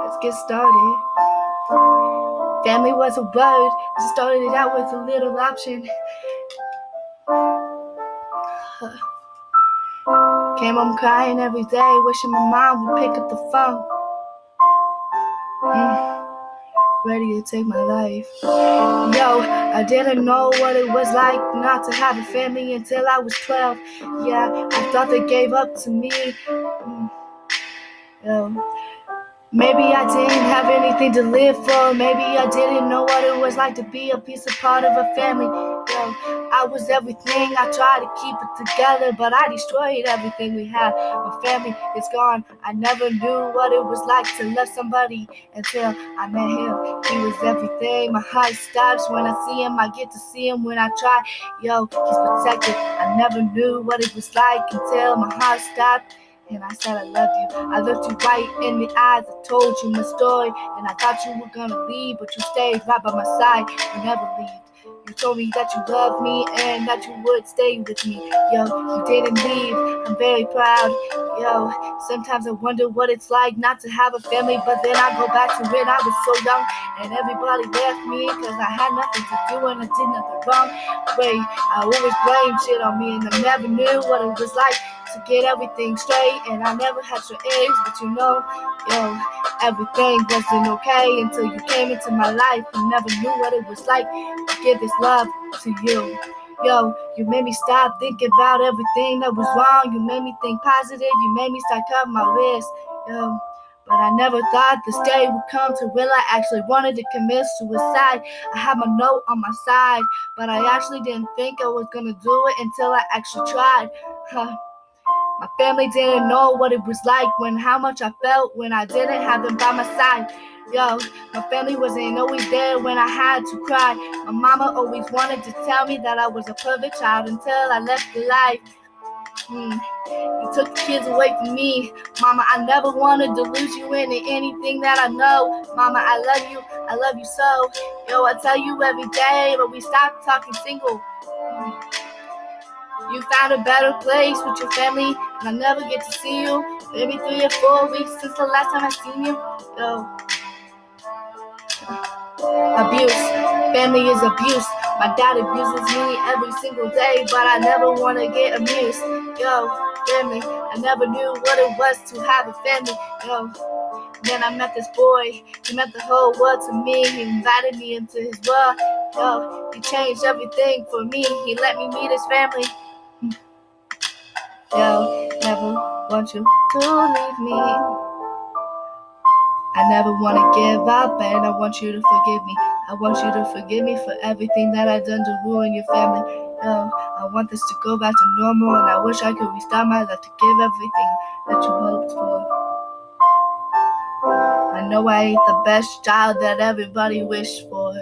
Let's get started. Family was a word. Started out with a little option. Came home crying every day, wishing my mom would pick up the phone. Ready to take my life. Yo, I didn't know what it was like not to have a family until I was 12. Yeah, I thought they gave up to me. Yo, maybe I didn't have anything to live for. Maybe I didn't know what it was like to be a piece of part of a family. Yo, I was everything. I tried to keep it together, but I destroyed everything we had. My family is gone. I never knew what it was like to love somebody until I met him. He was everything. My heart stops when I see him. I get to see him when I try. Yo, he's protected. I never knew what it was like until my heart stopped. And I said I loved you. I looked you right in the eyes. I told you my story. And I thought you were gonna leave, but you stayed right by my side. You never leave. You told me that you loved me and that you would stay with me. Yo, you didn't leave. I'm very proud. Yo, sometimes I wonder what it's like not to have a family, but then I go back to when I was so young and everybody left me because I had nothing to do and I did nothing wrong. Wait, I always blamed shit on me and I never knew what it was like to get everything straight, and I never had your eggs, but you know, yo, everything wasn't okay until you came into my life. I never knew what it was like to give this love to you. Yo, you made me stop thinking about everything that was wrong. You made me think positive. You made me start cutting my wrist. Yo, but I never thought this day would come to when I actually wanted to commit suicide. I had my note on my side, but I actually didn't think I was gonna do it until I actually tried. My family didn't know what it was like when how much I felt when I didn't have them by my side. Yo, my family wasn't always there when I had to cry. My mama always wanted to tell me that I was a perfect child until I left the life. You took the kids away from me. Mama, I never wanted to lose you into anything that I know. Mama, I love you so. Yo, I tell you every day, but we stopped talking single. You found a better place with your family, and I never get to see you. Maybe 3 or 4 weeks since the last time I seen you. Yo, abuse, family is abuse. My dad abuses me every single day, but I never wanna get amused. Yo, family, I never knew what it was to have a family. Yo, then I met this boy. He meant the whole world to me. He invited me into his world. Yo, he changed everything for me. He let me meet his family. Yo, never want you to leave me. I never want to give up, and I want you to forgive me. I want you to forgive me for everything that I've done to ruin your family. Yo, I want this to go back to normal, and I wish I could restart my life to give everything that you hoped for. I know I ain't the best child that everybody wished for.